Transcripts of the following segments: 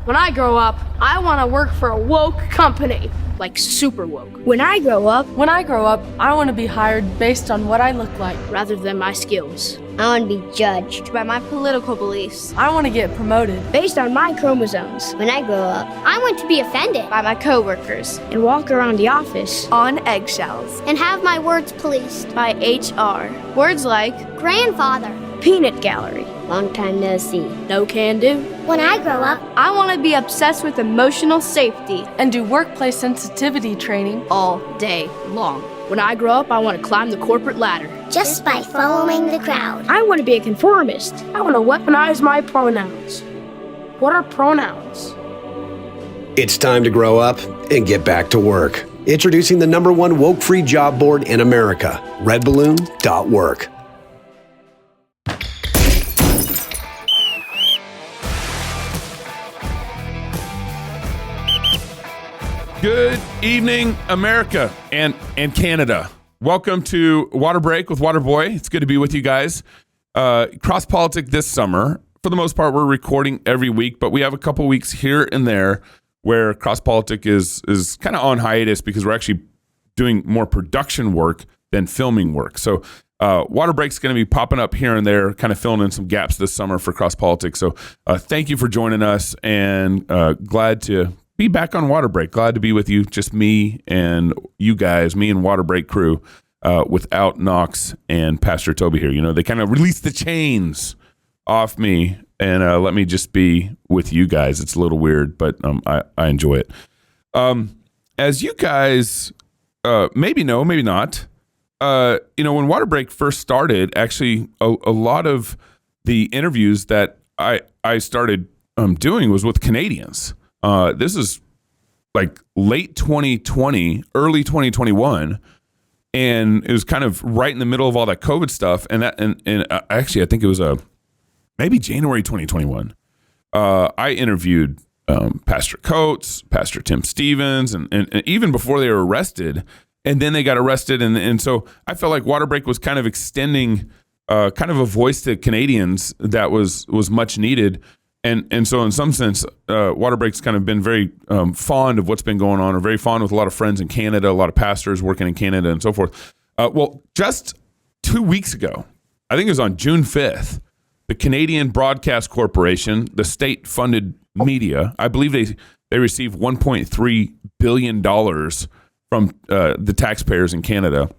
When I grow up, I want to work for a woke company, like super woke. When I grow up, I want to be hired based on what I look like, rather than my skills. I want to be judged By my political beliefs. I want to get promoted based on my chromosomes. When I grow up, I want to be offended By my coworkers. and walk around the office on eggshells. and have my words policed. By HR. Words like Grandfather. peanut gallery. Long time no see. no can do. When I grow up, I want to be obsessed with emotional safety And do workplace sensitivity training. all day long. When I grow up, I want to climb the corporate ladder. just by following the crowd. I want to be a conformist. I want to weaponize my pronouns. What are pronouns? It's time to grow up and get back to work. Introducing the #1 woke-free job board in America, redballoon.work. Good evening, America and Canada. Welcome to Water Break with Waterboy. It's good to be with you guys. Cross Politic this summer. For the most part, we're recording every week, but we have a couple weeks here and there where Cross Politic is kind of on hiatus because we're actually doing more production work than filming work. So Water Break's going to be popping up here and there, kind of filling in some gaps this summer for Cross Politic. So thank you for joining us, and glad to be back on Water Break. Glad to be with you, just me and you guys, me and Water Break crew, without Knox and Pastor Toby here. You know, they kind of released the chains off me and let me just be with you guys. It's a little weird, but I enjoy it. As you guys maybe know, maybe not, when Water Break first started, actually a lot of the interviews that I started doing was with Canadians. This is like late 2020, early 2021, and it was kind of right in the middle of all that COVID stuff. And actually, I think it was maybe January 2021. I interviewed Pastor Coates, Pastor Tim Stevens, and even before they were arrested, and then they got arrested, and so I felt like Water Break was kind of extending kind of a voice to Canadians that was much needed. And so in some sense, Water Break's kind of been very fond of what's been going on, or very fond with a lot of friends in Canada, a lot of pastors working in Canada and so forth. Well, just 2 weeks ago, I think it was on June 5th, the Canadian Broadcast Corporation, the state-funded media, I believe they received $1.3 billion from the taxpayers in Canada.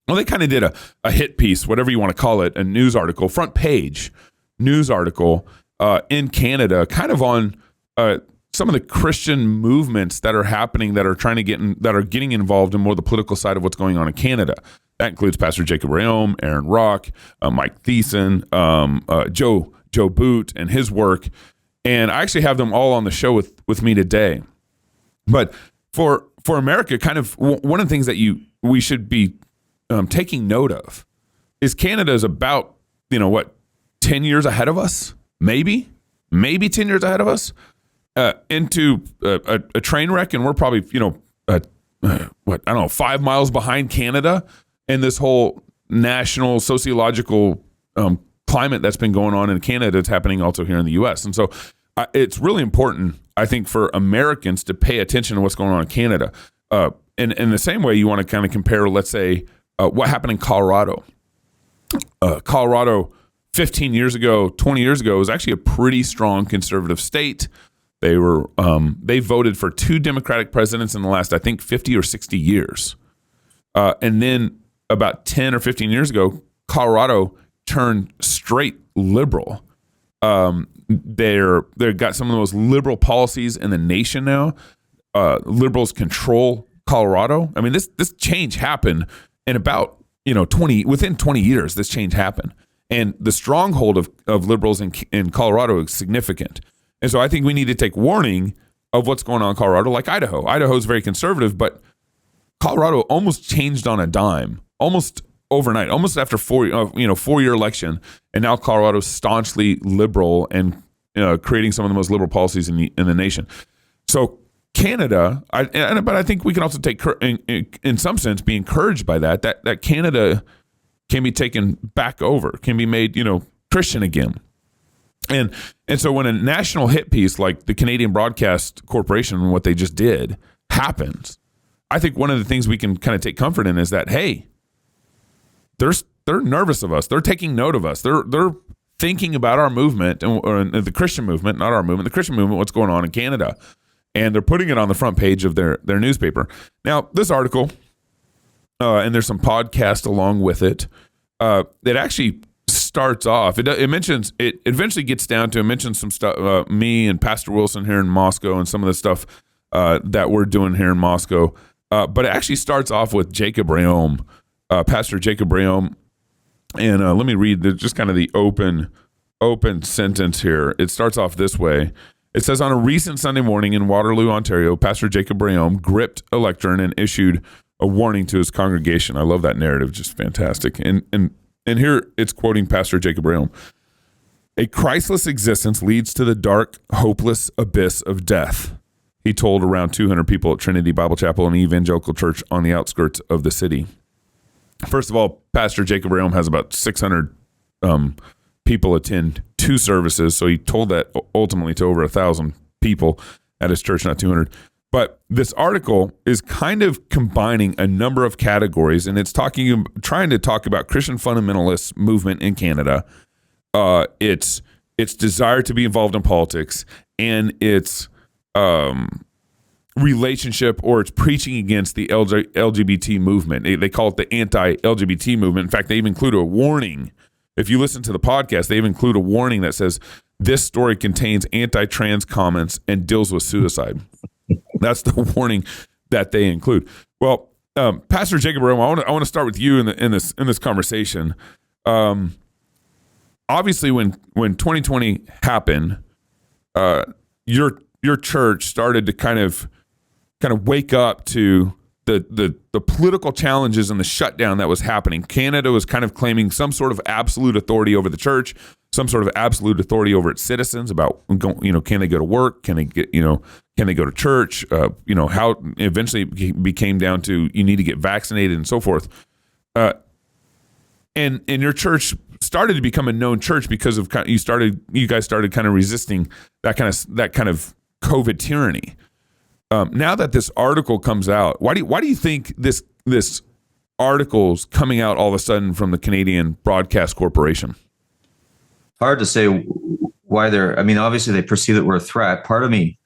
Well, they kind of did a hit piece, whatever you want to call it, a news article, front page news article, in Canada, kind of on some of the Christian movements that are happening, that are trying to that are getting involved in more the political side of what's going on in Canada. That includes Pastor Jacob Reaume, Aaron Rock, Mike Thiessen, Joe Boot, and his work. And I actually have them all on the show with me today. But for America, kind of one of the things that we should be taking note of is Canada is about 10 years ahead of us. Maybe 10 years ahead of us into a train wreck, and we're probably 5 miles behind Canada in this whole national sociological climate that's been going on in Canada. It's happening also here in the U.S. And so it's really important, I think, for Americans to pay attention to what's going on in Canada. In the same way, you want to kind of compare, let's say, what happened in Colorado. Colorado 15 years ago, 20 years ago, was actually a pretty strong conservative state. They voted for 2 Democratic presidents in the last, I think, 50 or 60 years. And then about 10 or 15 years ago, Colorado turned straight liberal. They've got some of the most liberal policies in the nation now. Liberals control Colorado. I mean, this change happened in about within 20 years. This change happened. And the stronghold of liberals in Colorado is significant. And so I think we need to take warning of what's going on in Colorado, like Idaho. Idaho is very conservative, but Colorado almost changed on a dime, almost overnight, almost after 4-year election. And now Colorado's staunchly liberal and creating some of the most liberal policies in the nation. So Canada, but I think we can also take, in some sense, be encouraged by that Canada can be taken back over, can be made, Christian again. And so when a national hit piece like the Canadian Broadcast Corporation and what they just did happens, I think one of the things we can kind of take comfort in is that, hey, they're nervous of us. They're taking note of us. They're thinking about our movement or the Christian movement, not our movement, the Christian movement, what's going on in Canada. And they're putting it on the front page of their newspaper. Now, this article, and there's some podcast along with it, it actually starts off, it eventually gets down to, it mentions some stuff, me and Pastor Wilson here in Moscow and some of the stuff that we're doing here in Moscow. But it actually starts off with Jacob Reaume, Pastor Jacob Reaume. And let me read just kind of the open sentence here. It starts off this way. It says, on a recent Sunday morning in Waterloo, Ontario, Pastor Jacob Reaume gripped a lectern and issued a warning to his congregation. I love that narrative, just fantastic. And here it's quoting Pastor Jacob Reaume. A Christless existence leads to the dark, hopeless abyss of death, he told around 200 people at Trinity Bible Chapel, an evangelical church on the outskirts of the city. First of all, Pastor Jacob Reaume has about 600 people attend 2 services, so he told that ultimately to over 1,000 people at his church, not 200. But this article is kind of combining a number of categories, and it's trying to talk about Christian fundamentalist movement in Canada, its desire to be involved in politics, and its relationship or its preaching against the LGBT movement. They call it the anti-LGBT movement. In fact, they even include a warning. If you listen to the podcast, they even include a warning that says this story contains anti-trans comments and deals with suicide. That's the warning that they include. Well, Pastor Jacob Reaume, I want to start with you in this conversation. Obviously, when 2020 happened, your church started to kind of wake up to the political challenges and the shutdown that was happening. Canada was kind of claiming some sort of absolute authority over the church, some sort of absolute authority over its citizens about, can they go to work? Can they can they go to church? How eventually it became down to you need to get vaccinated and so forth. And your church started to become a known church because of you guys started kind of resisting that kind of COVID tyranny. Now that this article comes out, why do you think this article's coming out all of a sudden from the Canadian Broadcast Corporation? Hard to say why obviously they perceive that we're a threat. Part of me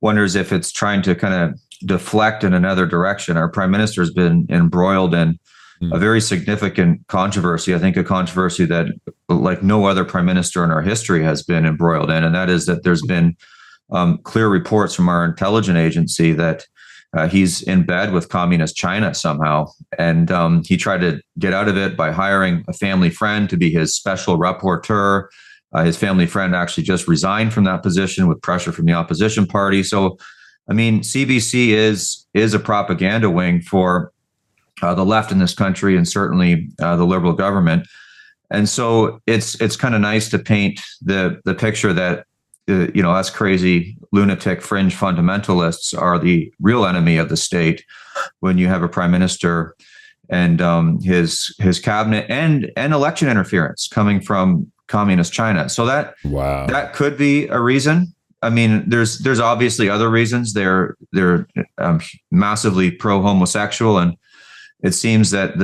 wonders if it's trying to kind of deflect in another direction. Our prime minister has been embroiled in a very significant controversy. I think a controversy that like no other prime minister in our history has been embroiled in. And that is that there's been clear reports from our intelligence agency that he's in bed with communist China somehow. And he tried to get out of it by hiring a family friend to be his special rapporteur. His family friend actually just resigned from that position with pressure from the opposition party. So, CBC is a propaganda wing for the left in this country and certainly the Liberal government. And so it's kind of nice to paint the picture that us crazy lunatic fringe fundamentalists are the real enemy of the state when you have a prime minister and his cabinet and election interference coming from communist China. So that could be a reason. There's obviously other reasons. They're massively pro-homosexual, and it seems that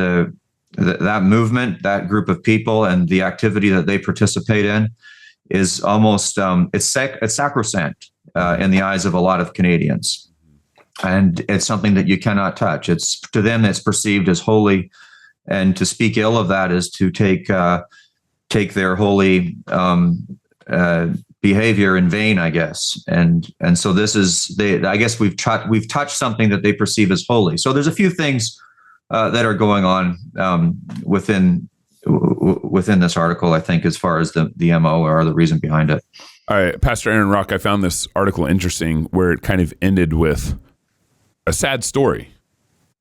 that movement, that group of people, and the activity that they participate in is almost it's sacrosanct in the eyes of a lot of Canadians, and it's something that you cannot touch. It's to them it's perceived as holy, and to speak ill of that is to take their holy behavior in vain, I guess. And so this is I guess we've touched something that they perceive as holy. So there's a few things that are going on within this article, I think, as far as the MO or the reason behind it. All right, Pastor Aaron Rock, I found this article interesting where it kind of ended with a sad story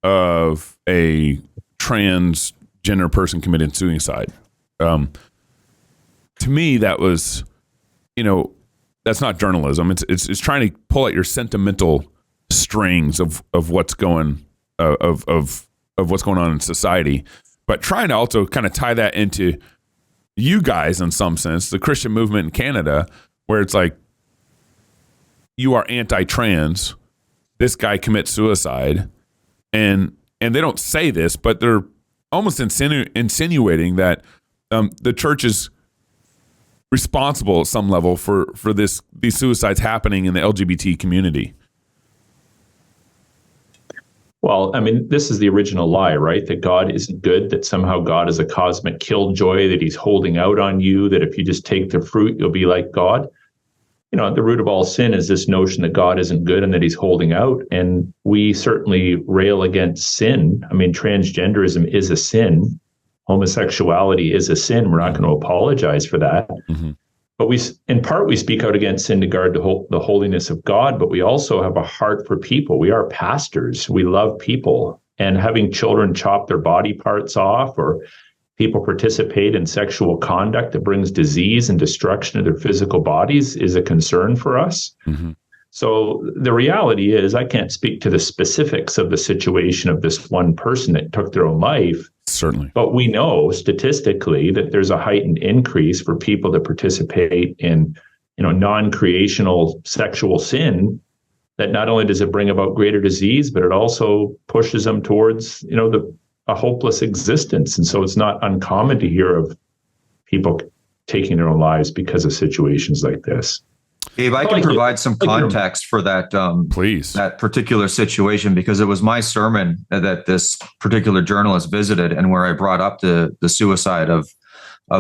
of a transgender person committing suicide. To me, that was, that's not journalism. It's trying to pull at your sentimental strings of what's going of what's going on in society, but trying to also kind of tie that into you guys, in some sense, the Christian movement in Canada, where it's like, you are anti-trans, this guy commits suicide, and they don't say this, but they're almost insinuating that the church is responsible at some level for these suicides happening in the LGBT community. Well, I mean, this is the original lie, right? That God isn't good, that somehow God is a cosmic killjoy, that he's holding out on you, that if you just take the fruit, you'll be like God. You know, the root of all sin is this notion that God isn't good and that he's holding out. And we certainly rail against sin. I mean, transgenderism is a sin. Homosexuality is a sin. We're not going to apologize for that. Mm-hmm. But in part, we speak out against sin to guard the holiness of God, but we also have a heart for people. We are pastors. We love people. And having children chop their body parts off, or people participate in sexual conduct that brings disease and destruction to their physical bodies, is a concern for us. Mm-hmm. So the reality is, I can't speak to the specifics of the situation of this one person that took their own life. Certainly. But we know statistically that there's a heightened increase for people that participate in, non-creational sexual sin, that not only does it bring about greater disease, but it also pushes them towards, a hopeless existence. And so it's not uncommon to hear of people taking their own lives because of situations like this. Gabe, I can provide some context for that, please, that particular situation, because it was my sermon that this particular journalist visited, and where I brought up the suicide of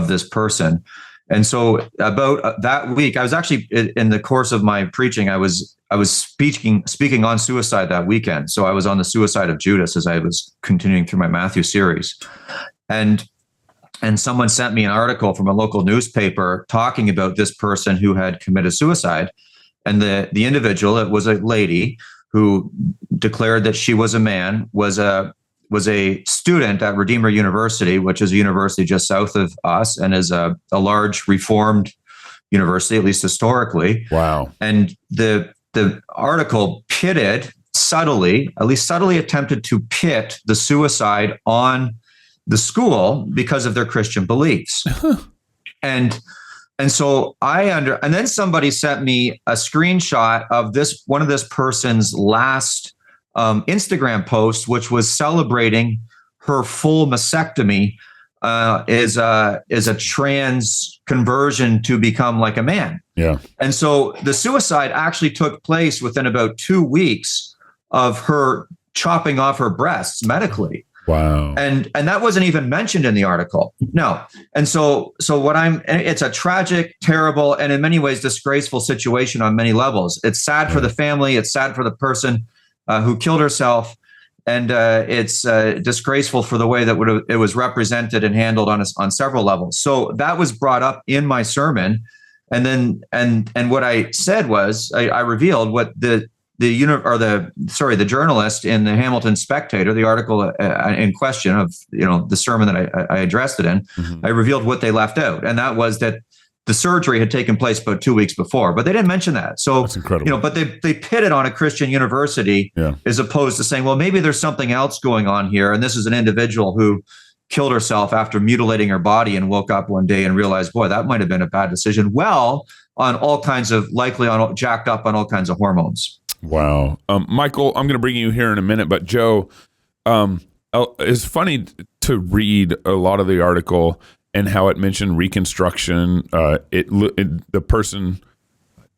this person. And so about that week, I was actually, in the course of my preaching, I was speaking on suicide that weekend. So I was on the suicide of Judas as I was continuing through my Matthew series, and someone sent me an article from a local newspaper talking about this person who had committed suicide. And the individual, it was a lady who declared that she was a man, was a student at Redeemer University, which is a university just south of us, and is a large Reformed university, at least historically. Wow. And the article pitted subtly attempted to pit the suicide on the school because of their Christian beliefs. And so and then somebody sent me a screenshot of one of this person's last Instagram post, which was celebrating her full mastectomy is a trans conversion to become like a man. Yeah. And so the suicide actually took place within about 2 weeks of her chopping off her breasts medically. Wow. And that wasn't even mentioned in the article. No. And so it's a tragic, terrible, and in many ways disgraceful situation on many levels. It's sad for the family. It's sad for the person who killed herself. And it's disgraceful for the way that it was represented and handled on several levels. So that was brought up in my sermon. And then, and what I said was, I revealed what the journalist in the Hamilton Spectator, the article in question of, the sermon that I addressed it in, mm-hmm. I revealed what they left out. And that was that the surgery had taken place about 2 weeks before, but they didn't mention that. So, that's incredible. But they pitted on a Christian university, as opposed to saying, well, maybe there's something else going on here. And this is an individual who killed herself after mutilating her body and woke up one day and realized, boy, that might have been a bad decision. Well, jacked up on all kinds of hormones. Wow. Michael, I'm going to bring you here in a minute, but Joe, it's funny to read a lot of the article and how it mentioned Reconstruction. The person,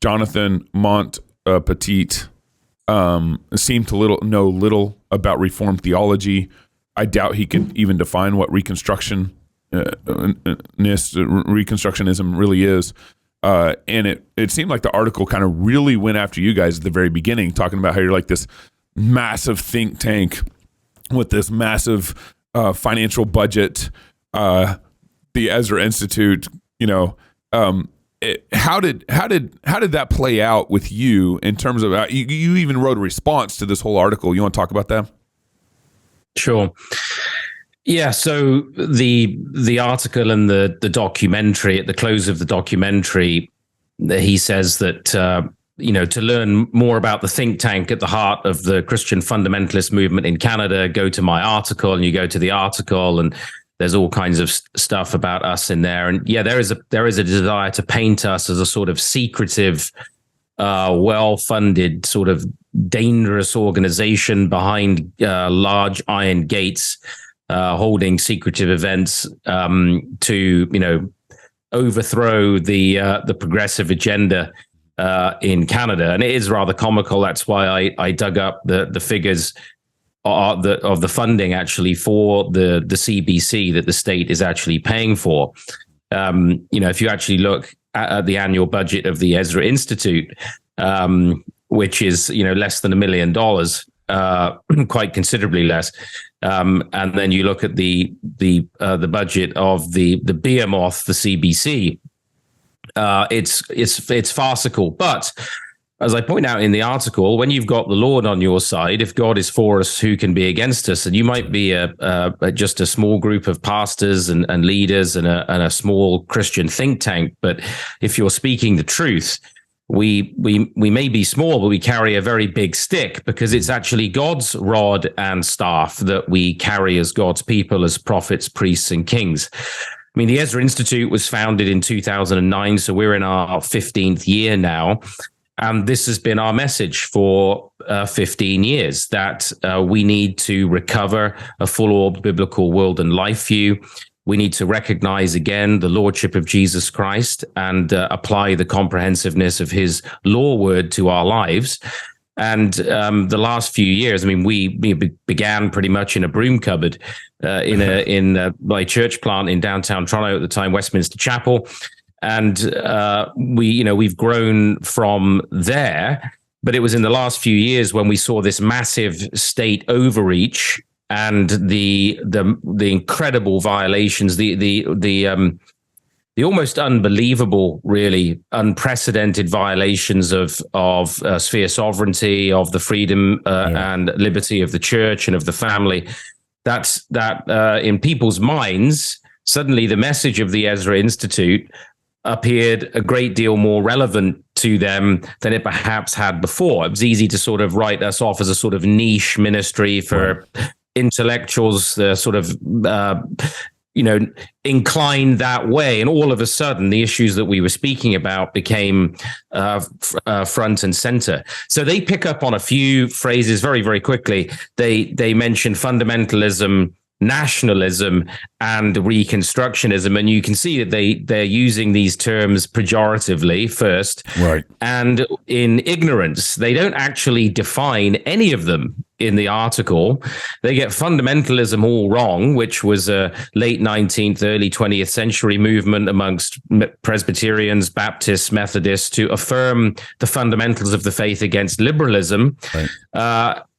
Jonathan Montpetit, seemed to know little about Reformed theology. I doubt he could even define what Reconstructionism really is. And it seemed like the article kind of really went after you guys at the very beginning, talking about how you're like this massive think tank with this massive financial budget, the Ezra Institute. How did that play out with you in terms of you even wrote a response to this whole article? You want to talk about that? Sure. Yeah, so the article and the documentary, at the close of the documentary, he says that, to learn more about the think tank at the heart of the Christian fundamentalist movement in Canada, go to my article, and you go to the article, and There's all kinds of stuff about us in there. And yeah, there is a desire to paint us as a sort of secretive, well-funded, sort of dangerous organization behind large iron gates, holding secretive events to, overthrow the progressive agenda in Canada. And it is rather comical. That's why I dug up the figures of the funding actually for the CBC that the state is actually paying for. If you actually look at the annual budget of the Ezra Institute, which is less than $1 million, quite considerably less, and then you look at the budget of the behemoth, the CBC, it's farcical. But as I point out in the article, when you've got the Lord on your side, if God is for us, who can be against us? And you might be just a small group of pastors and leaders and a small Christian think tank, but if you're speaking the truth, we may be small, but we carry a very big stick, because it's actually God's rod and staff that we carry as God's people, as prophets, priests, and kings. I mean, the Ezra Institute was founded in 2009, so we're in our 15th year now. And this has been our message for 15 years, that we need to recover a full-orbed biblical world and life view. We need to recognize again the lordship of Jesus Christ and apply the comprehensiveness of his law word to our lives. And the last few years, I mean, we began pretty much in a broom cupboard in my church plant in downtown Toronto at the time, Westminster Chapel. And we've grown from there, but it was in the last few years when we saw this massive state overreach and the incredible violations, the almost unbelievable, really unprecedented violations of sphere sovereignty, of the freedom and liberty of the church and of the family. That in people's minds, suddenly the message of the Ezra Institute appeared a great deal more relevant to them than it perhaps had before. It was easy to sort of write us off as a sort of niche ministry for intellectuals, sort of, inclined that way. And all of a sudden, the issues that we were speaking about became front and center. So they pick up on a few phrases very, very quickly. They mention fundamentalism, nationalism, and reconstructionism, and you can see that they're using these terms pejoratively first, right, and in ignorance. They don't actually define any of them in the article. They get fundamentalism all wrong, which was a late 19th, early 20th century movement amongst Presbyterians, Baptists, Methodists to affirm the fundamentals of the faith against liberalism. Right.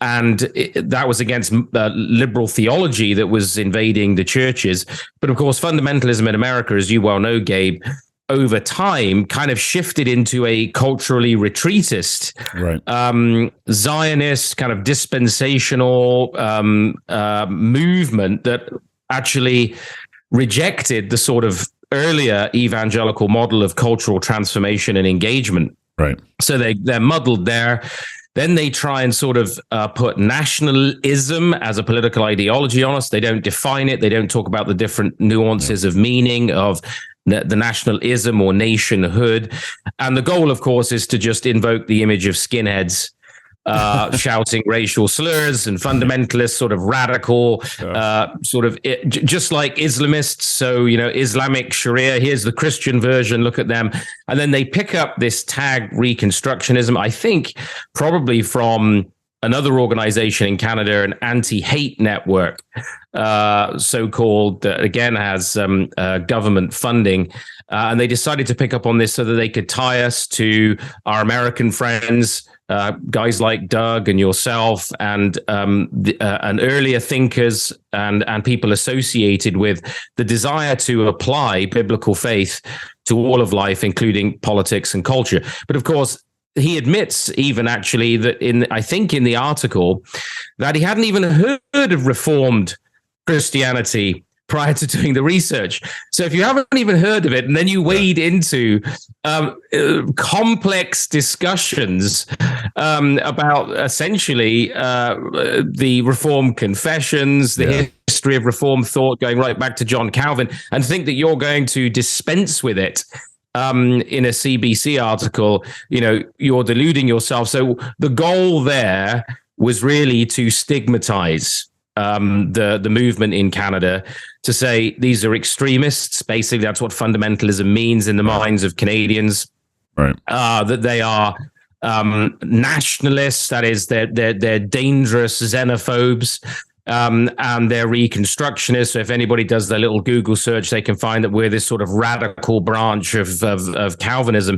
And that was against liberal theology that was invading the churches. But of course, fundamentalism in America, as you well know, Gabe, over time kind of shifted into a culturally retreatist, Zionist kind of dispensational movement that actually rejected the sort of earlier evangelical model of cultural transformation and engagement. Right. So they're muddled there. Then they try and sort of put nationalism as a political ideology on us. They don't define it. They don't talk about the different nuances of meaning of the nationalism or nationhood. And the goal, of course, is to just invoke the image of skinheads shouting racial slurs and fundamentalists, sort of radical, just like Islamists. So, Islamic Sharia, here's the Christian version, look at them. And then they pick up this tag reconstructionism, I think probably from another organization in Canada, an anti-hate network, so-called, again, has government funding. And they decided to pick up on this so that they could tie us to our American friends, guys like Doug and yourself, and earlier thinkers and people associated with the desire to apply biblical faith to all of life, including politics and culture. But of course, he admits even actually that I think in the article that he hadn't even heard of Reformed Christianity prior to doing the research. So if you haven't even heard of it, and then you wade into complex discussions about essentially the Reformed confessions, the history of Reformed thought going right back to John Calvin, and think that you're going to dispense with it in a CBC article, you're deluding yourself. So the goal there was really to stigmatize the movement in Canada, to say these are extremists. Basically, that's what fundamentalism means in the minds of Canadians. Right. That they are nationalists. That is, they're dangerous xenophobes. And they're reconstructionists. So if anybody does their little Google search, they can find that we're this sort of radical branch of Calvinism.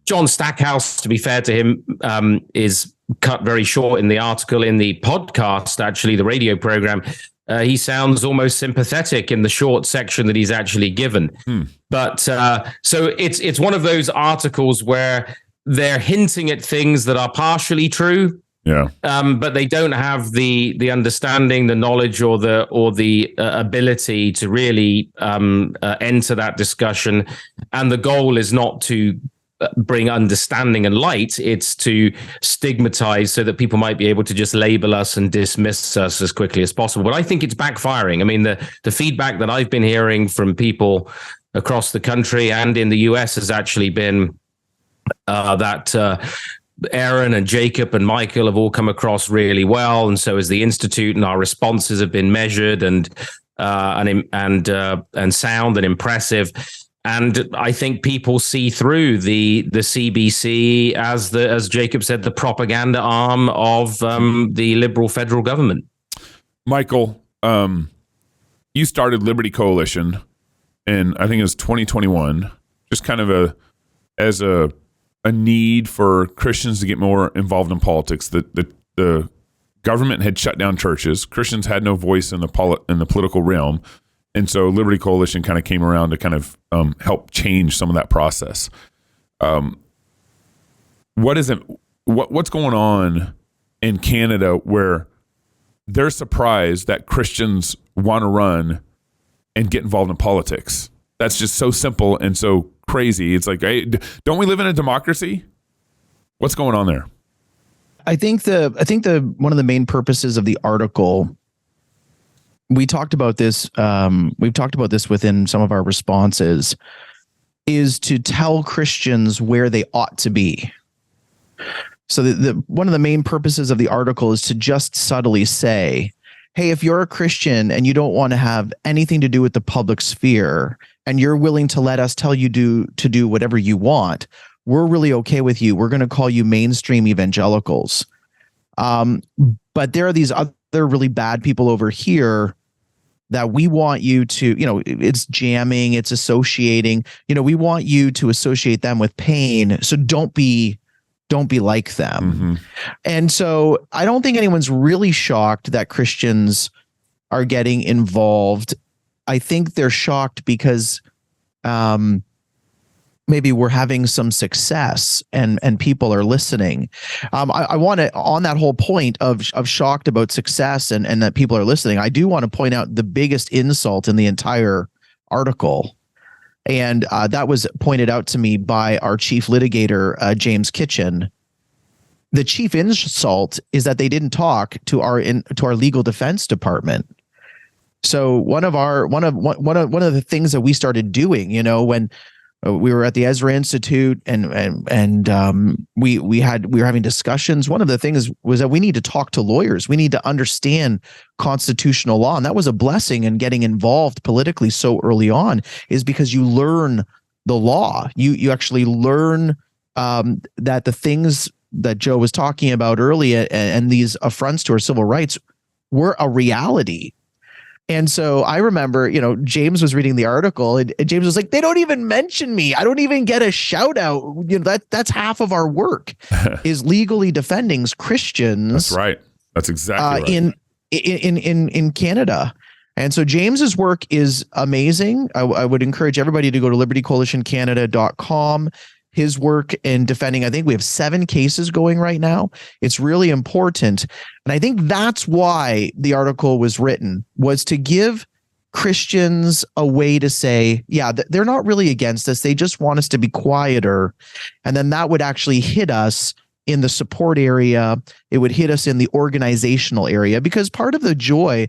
John Stackhouse, to be fair to him, is cut very short in the article. In the podcast, actually, the radio program, he sounds almost sympathetic in the short section that he's actually given. But so it's one of those articles where they're hinting at things that are partially true. Yeah. But they don't have the understanding, the knowledge, or the ability to really enter that discussion. And the goal is not to bring understanding and light; it's to stigmatize, so that people might be able to just label us and dismiss us as quickly as possible. But I think it's backfiring. I mean, the feedback that I've been hearing from people across the country and in the US has actually been that Aaron and Jacob and Michael have all come across really well, and so has the Institute, and our responses have been measured and sound and impressive. And I think people see through the CBC as Jacob said, the propaganda arm of the Liberal federal government. Michael, you started Liberty Coalition, and I think it was 2021, just kind of as a need for Christians to get more involved in politics. The government had shut down churches. Christians had no voice in the political realm. And so Liberty Coalition kind of came around to kind of help change some of that process. What's going on in Canada where they're surprised that Christians want to run and get involved in politics? That's just so simple and so crazy. It's like, hey, don't we live in a democracy? What's going on there? I think one of the main purposes of the article, we talked about this. We've talked about this within some of our responses, is to tell Christians where they ought to be. So one of the main purposes of the article is to just subtly say, hey, if you're a Christian and you don't want to have anything to do with the public sphere, and you're willing to let us tell you to do whatever you want, we're really okay with you. We're going to call you mainstream evangelicals. But there are these other really bad people over here that we want you to, it's jamming, it's associating, we want you to associate them with pain. So don't be like them. Mm-hmm. And so I don't think anyone's really shocked that Christians are getting involved. I think they're shocked because maybe we're having some success and people are listening. I want to, on that whole point of shocked about success and that people are listening, I do want to point out the biggest insult in the entire article. And that was pointed out to me by our chief litigator, James Kitchen. The chief insult is that they didn't talk to our legal defense department. So one of the things that we started doing, when we were at the Ezra Institute and we were having discussions, one of the things was that we need to talk to lawyers. We need to understand constitutional law. And that was a blessing in getting involved politically so early on, is because you learn the law. You actually learn that the things that Joe was talking about earlier and these affronts to our civil rights were a reality. And so I remember, James was reading the article and James was like, they don't even mention me. I don't even get a shout out. That's half of our work is legally defending Christians. That's right. That's exactly right. In Canada. And so James's work is amazing. I would encourage everybody to go to libertycoalitioncanada.com. His work in defending, I think we have 7 cases going right now. It's really important. And I think that's why the article was written, was to give Christians a way to say, yeah, they're not really against us. They just want us to be quieter. And then that would actually hit us in the support area. It would hit us in the organizational area, because part of the joy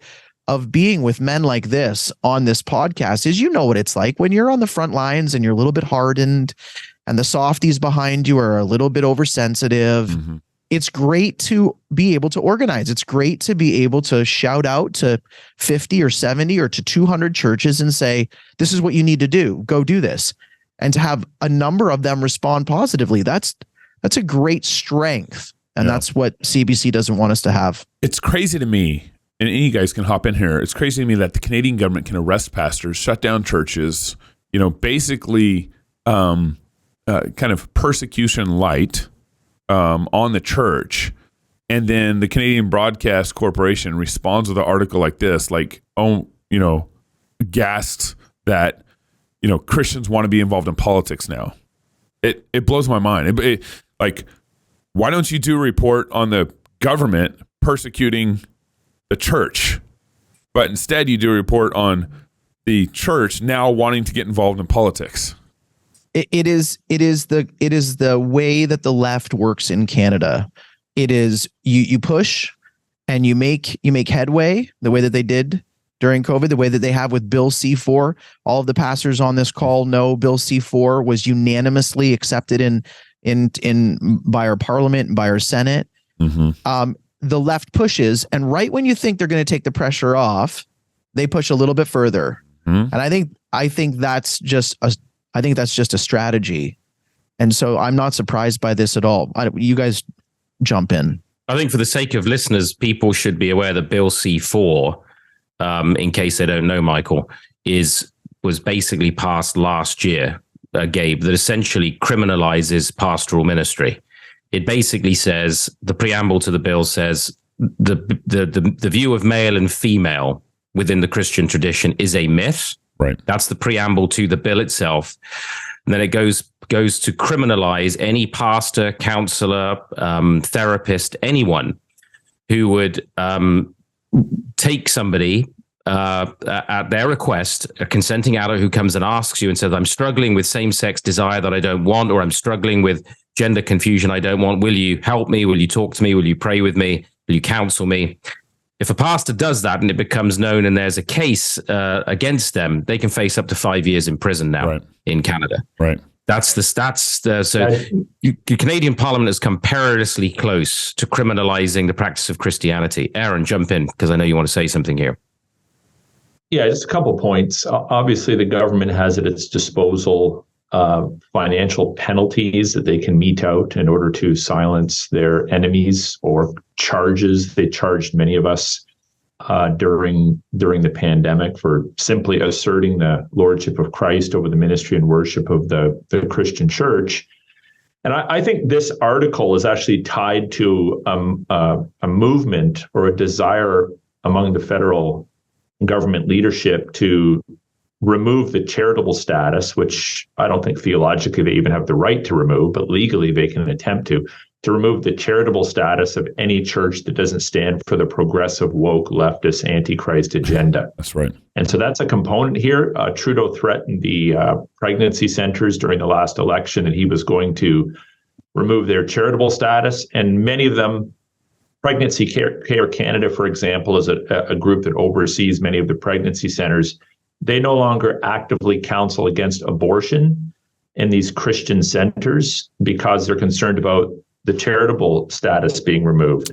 of being with men like this on this podcast is, you know what it's like when you're on the front lines and you're a little bit hardened and the softies behind you are a little bit oversensitive. Mm-hmm. It's great to be able to organize. It's great to be able to shout out to 50 or 70 or to 200 churches and say, this is what you need to do. Go do this. And to have a number of them respond positively. That's a great strength. And that's what CBC doesn't want us to have. It's crazy to me, and you guys can hop in here. It's crazy to me that the Canadian government can arrest pastors, shut down churches, basically kind of persecution light on the church. And then the Canadian Broadcast Corporation responds with an article like this, gassed that, Christians want to be involved in politics now. It blows my mind. Why don't you do a report on the government persecuting the church? But instead you do a report on the church now wanting to get involved in politics. It is the way that the left works in Canada. It is you push and you make headway the way that they did during COVID, the way that they have with Bill C-4. All of the pastors on this call know Bill C-4 was unanimously accepted in by our parliament and by our Senate. Mm-hmm. The left pushes, and right when you think they're going to take the pressure off, they push a little bit further. Mm-hmm. And I think that's just a strategy. And so I'm not surprised by this at all. You guys jump in. I think for the sake of listeners, people should be aware that Bill C-4, in case they don't know, Michael, was basically passed last year, Gabe, that essentially criminalizes pastoral ministry. It basically says, the preamble to the bill says, the view of male and female within the Christian tradition is a myth. Right. That's the preamble to the bill itself. And then it goes to criminalize any pastor, counselor, therapist, anyone who would take somebody at their request, a consenting adult who comes and asks you and says, I'm struggling with same-sex desire that I don't want, or I'm struggling with gender confusion I don't want. Will you help me? Will you talk to me? Will you pray with me? Will you counsel me? If a pastor does that and it becomes known and there's a case against them, they can face up to 5 years in prison now in Canada. Right. That's the stats. The Canadian Parliament has come perilously close to criminalizing the practice of Christianity. Aaron, jump in, because I know you want to say something here. Yeah, just a couple points. Obviously, the government has at its disposal financial penalties that they can mete out in order to silence their enemies, or charges. They charged many of us during the pandemic for simply asserting the lordship of Christ over the ministry and worship of the Christian church. And I think this article is actually tied to a movement or a desire among the federal government leadership to remove the charitable status, which I don't think theologically they even have the right to remove, but legally they can attempt to remove the charitable status of any church that doesn't stand for the progressive, woke, leftist, antichrist agenda. That's right. And so that's a component here. Trudeau threatened the pregnancy centers during the last election that he was going to remove their charitable status. And many of them, Pregnancy Care Canada, for example, is a group that oversees many of the pregnancy centers. They no longer actively counsel against abortion in these Christian centers because they're concerned about the charitable status being removed.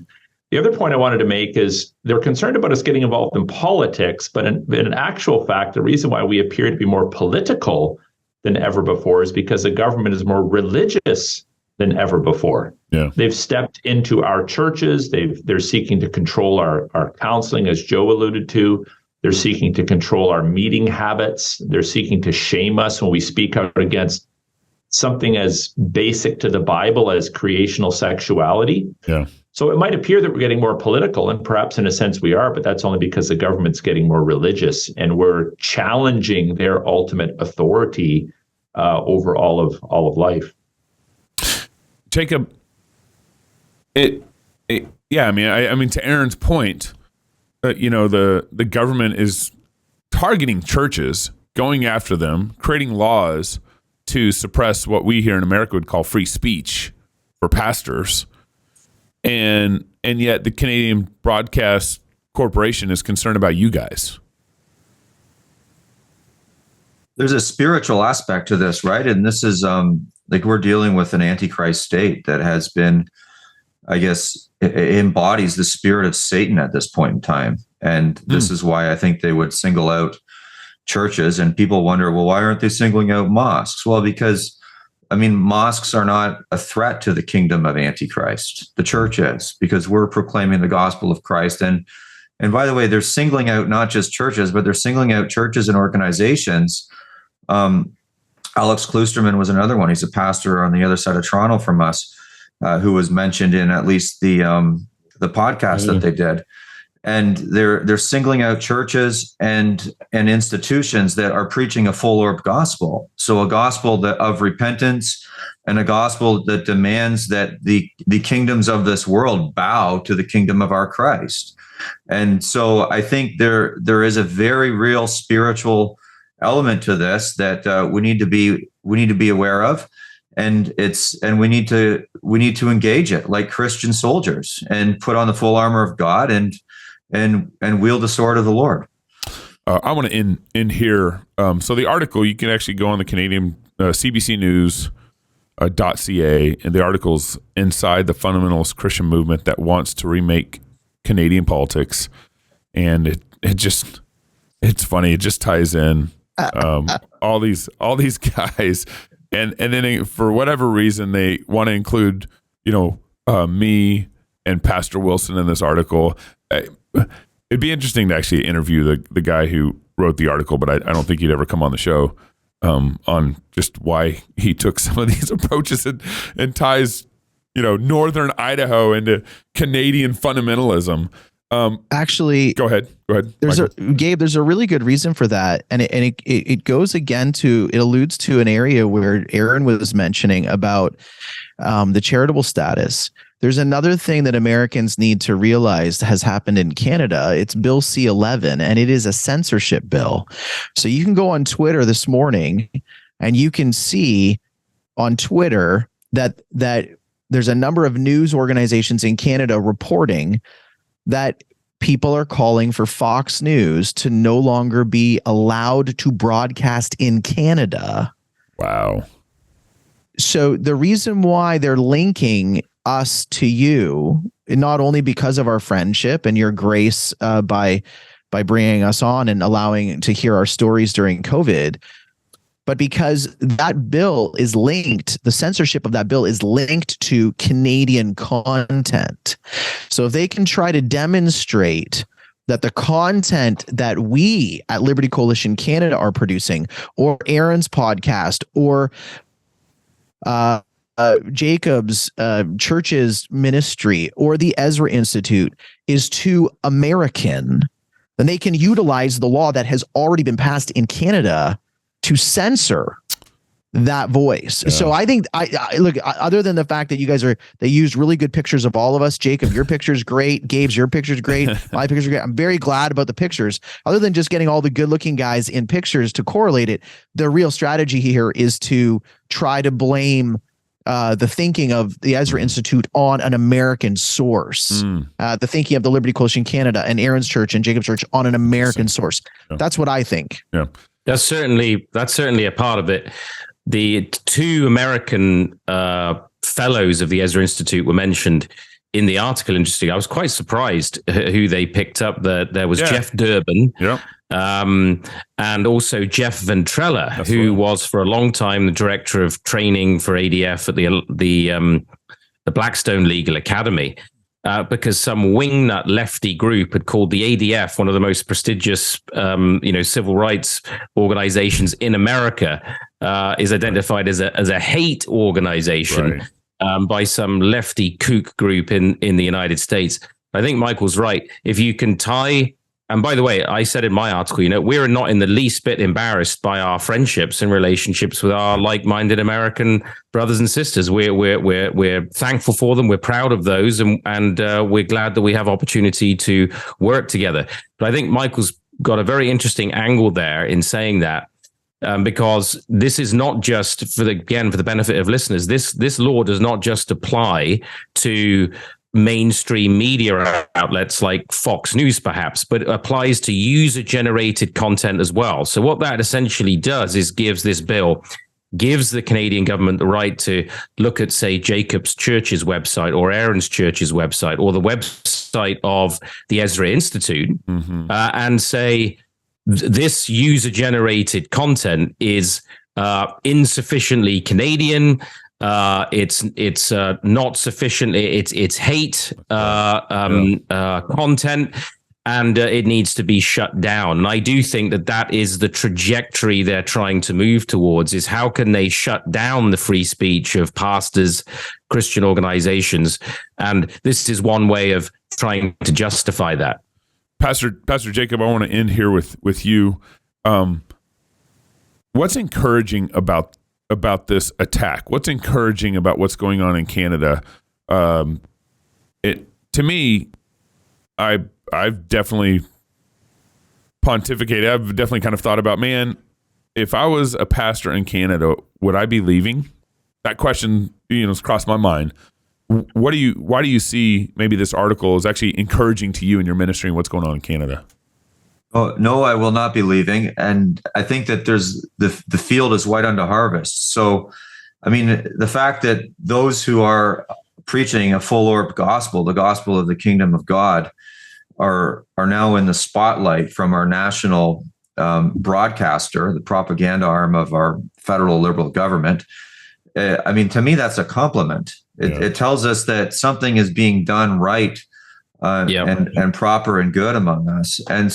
The other point I wanted to make is they're concerned about us getting involved in politics, but in actual fact, the reason why we appear to be more political than ever before is because the government is more religious than ever before. Yeah. They've stepped into our churches. They're seeking to control our counseling, as Joe alluded to. They're seeking to control our meeting habits. They're seeking to shame us when we speak out against something as basic to the Bible as creational sexuality. Yeah. So it might appear that we're getting more political, and perhaps in a sense we are, but that's only because the government's getting more religious and we're challenging their ultimate authority over all of life. Jacob, I mean, to Aaron's point, the government is targeting churches, going after them, creating laws to suppress what we here in America would call free speech for pastors, and yet the Canadian Broadcast corporation is concerned about you guys. There's a spiritual aspect to this, right? And this is like we're dealing with an antichrist state that has been, I guess, embodies the spirit of Satan at this point in time. And this is why I think they would single out churches. And people wonder, well, why aren't they singling out mosques? Well, because, I mean, mosques are not a threat to the kingdom of Antichrist. The church is, because we're proclaiming the gospel of Christ. And by the way, they're singling out not just churches, but they're singling out churches and organizations. Alex Klusterman was another one. He's a pastor on the other side of Toronto from us, who was mentioned in at least the podcast that they did. And they're singling out churches and institutions that are preaching a full orb gospel. So a gospel of repentance and a gospel that demands that the kingdoms of this world bow to the kingdom of our Christ. And so I think there is a very real spiritual element to this that we need to be aware of. And we need to engage it like Christian soldiers and put on the full armor of God and wield the sword of the Lord. I want to end here. So the article, you can actually go on the Canadian CBC News .ca, and the article's inside the fundamentalist Christian movement that wants to remake Canadian politics, and it's funny. It just ties in all these guys, and then for whatever reason they want to include me and Pastor Wilson in this article. It'd be interesting to actually interview the guy who wrote the article, but I don't think he'd ever come on the show on just why he took some of these approaches and ties, Northern Idaho into Canadian fundamentalism. Actually, go ahead. Gabe, there's a really good reason for that. And it goes again it alludes to an area where Aaron was mentioning about the charitable status. There's another thing that Americans need to realize has happened in Canada. It's Bill C-11, and it is a censorship bill. So you can go on Twitter this morning, and you can see on Twitter that there's a number of news organizations in Canada reporting that people are calling for Fox News to no longer be allowed to broadcast in Canada. Wow. So the reason why they're linking us to you, not only because of our friendship and your grace by bringing us on and allowing to hear our stories during COVID, but because that bill is linked, the censorship of that bill is linked to Canadian content. So if they can try to demonstrate that the content that we at Liberty Coalition Canada are producing, or Aaron's podcast, or Jacob's church's ministry, or the Ezra Institute is too American, then they can utilize the law that has already been passed in Canada to censor that voice. Yeah. So I think I look, other than the fact that you guys they used really good pictures of all of us. Jacob, your picture's great. Gabe's, your picture's great. My picture's great. I'm very glad about the pictures. Other than just getting all the good looking guys in pictures to correlate it, the real strategy here is to try to blame the thinking of the Ezra Institute on an American source, the thinking of the Liberty Coalition Canada and Aaron's church and Jacob's church on an American source. Yeah. That's what I think. Yeah, that's certainly a part of it. The two American fellows of the Ezra Institute were mentioned in the article. Interesting. I was quite surprised who they picked up. There was Jeff Durbin. Yeah. And also Jeff Ventrella, who was for a long time the director of training for ADF at the Blackstone Legal Academy, because some wingnut lefty group had called the ADF one of the most prestigious, civil rights organizations in America, is identified as a hate organization by some lefty kook group in the United States. I think Michael's right. If you can tie. And by the way, I said in my article, we're not in the least bit embarrassed by our friendships and relationships with our like-minded American brothers and sisters. We're thankful for them. We're proud of those, and we're glad that we have opportunity to work together. But I think Michael's got a very interesting angle there in saying that, because this is not just for the benefit of listeners. This law does not just apply to mainstream media outlets like Fox News, perhaps, but it applies to user-generated content as well. So what that essentially does is gives the Canadian government the right to look at, say, Jacob's Church's website or Aaron's Church's website or the website of the Ezra Institute and say, this user-generated content is insufficiently Canadian. It's not sufficiently. It's hate content, and it needs to be shut down. And I do think that is the trajectory they're trying to move towards. Is how can they shut down the free speech of pastors, Christian organizations, and this is one way of trying to justify that. Pastor Jacob, I want to end here with you. What's encouraging about this attack? What's encouraging about what's going on in Canada? To me, I've definitely pontificated. I've definitely kind of thought about, man, if I was a pastor in Canada, would I be leaving? That question, has crossed my mind. Why do you see maybe this article is actually encouraging to you in your ministry and what's going on in Canada? Oh, no, I will not be leaving. And I think that there's the field is white unto harvest. So, I mean, the fact that those who are preaching a full orb gospel, the gospel of the kingdom of God, are now in the spotlight from our national broadcaster, the propaganda arm of our federal liberal government. I mean, to me, that's a compliment. It tells us that something is being done right and proper and good among us. And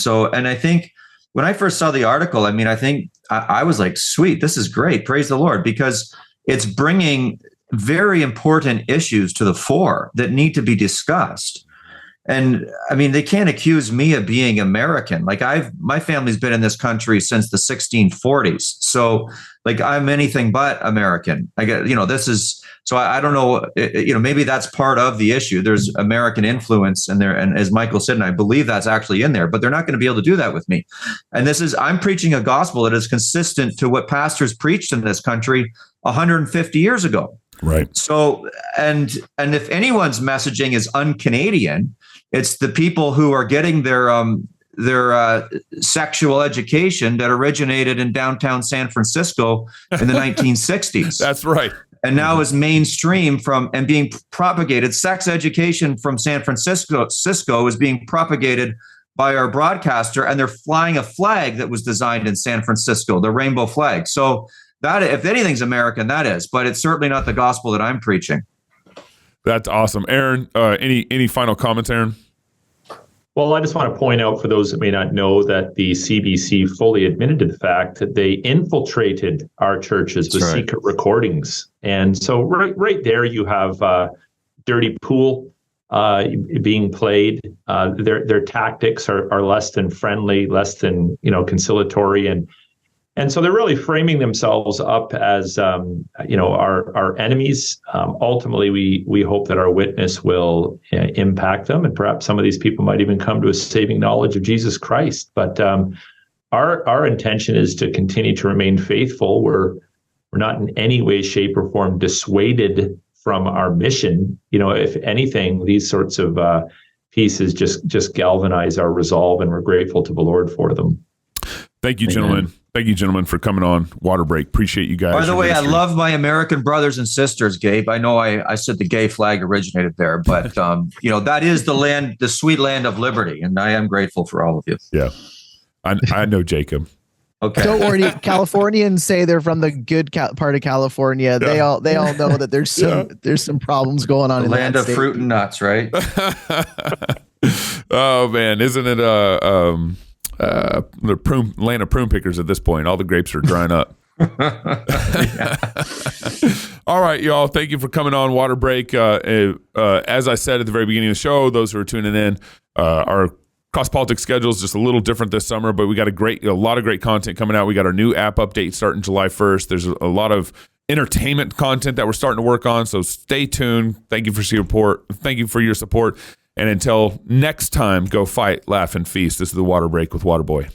I think when I first saw the article, I mean, I think I was like, sweet, this is great. Praise the Lord, because it's bringing very important issues to the fore that need to be discussed. And I mean, they can't accuse me of being American. Like my family's been in this country since the 1640s. So like I'm anything but American. I get, this is, so I don't know, maybe that's part of the issue. There's American influence in there. And as Michael said, and I believe that's actually in there, but they're not going to be able to do that with me. And I'm preaching a gospel that is consistent to what pastors preached in this country 150 years ago. Right. So, and if anyone's messaging is un-Canadian, it's the people who are getting their sexual education that originated in downtown San Francisco in the 1960s. That's right. And now is mainstream and being propagated. Sex education from San Francisco is being propagated by our broadcaster, and they're flying a flag that was designed in San Francisco, the rainbow flag. So that, if anything's American, that is, but it's certainly not the gospel that I'm preaching. That's awesome. Aaron, any final comments, Aaron? Well, I just want to point out for those that may not know that the CBC fully admitted to the fact that they infiltrated our churches with secret recordings. And so right there you have dirty pool being played. Their tactics are less than friendly, less than conciliatory, and so they're really framing themselves up as our enemies. Ultimately, we hope that our witness will impact them, and perhaps some of these people might even come to a saving knowledge of Jesus Christ. But our intention is to continue to remain faithful. We're not in any way, shape, or form dissuaded from our mission. If anything, these sorts of pieces just galvanize our resolve, and we're grateful to the Lord for them. Thank you, gentlemen. Thank you, gentlemen, for coming on Water Break. Appreciate you guys. By the way, I love my American brothers and sisters, Gabe. I know I said the gay flag originated there, but that is the land, the sweet land of liberty, and I am grateful for all of you. Yeah, I know Jacob. Okay. Don't worry, Californians say they're from the good part of California. Yeah. They all know that there's some problems going on the in land that of state. Fruit and nuts, right? Oh man, isn't it the land of prune pickers at this point? All the grapes are drying up. All right, y'all. Thank you for coming on Water Break. As I said at the very beginning of the show, those who are tuning in, our Cross Politics schedule is just a little different this summer, but we got a lot of great content coming out. We got our new app update starting July 1st. There's a lot of entertainment content that we're starting to work on, so stay tuned. Thank you for your support. Thank you for your support. And until next time, go fight, laugh, and feast. This is the Water Break with Waterboy.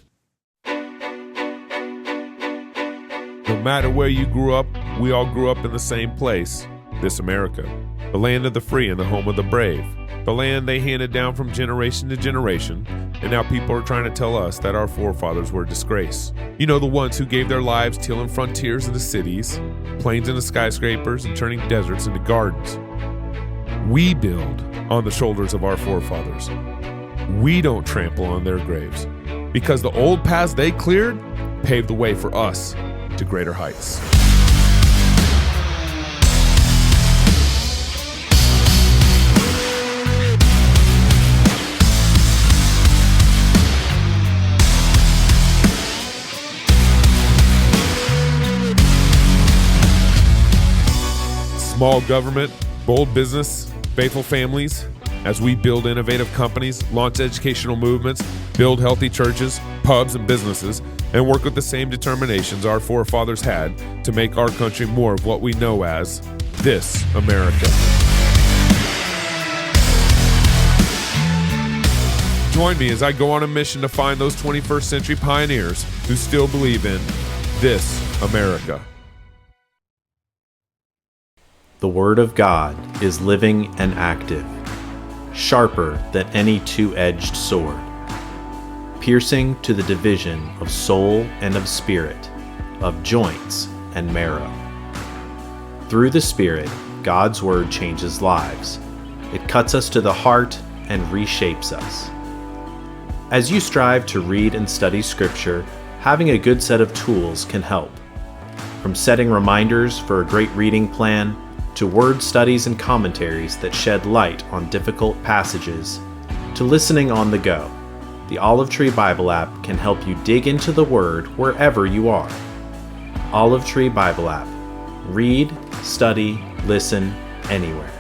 No matter where you grew up, we all grew up in the same place, this America, the land of the free and the home of the brave. the land they handed down from generation to generation, and now people are trying to tell us that our forefathers were a disgrace. You know, the ones who gave their lives tilling frontiers into cities, plains into skyscrapers, and turning deserts into gardens. We build on the shoulders of our forefathers. We don't trample on their graves, because the old paths they cleared paved the way for us to greater heights. Small government, bold business, faithful families, as we build innovative companies, launch educational movements, build healthy churches, pubs, and businesses, and work with the same determinations our forefathers had to make our country more of what we know as this America. Join me as I go on a mission to find those 21st century pioneers who still believe in this America. The Word of God is living and active, sharper than any two-edged sword, piercing to the division of soul and of spirit, of joints and marrow. Through the Spirit, God's Word changes lives. It cuts us to the heart and reshapes us. As you strive to read and study Scripture, having a good set of tools can help. From setting reminders for a great reading plan, to word studies and commentaries that shed light on difficult passages, to listening on the go, the Olive Tree Bible app can help you dig into the Word wherever you are. Olive Tree Bible app. Read, study, listen, anywhere.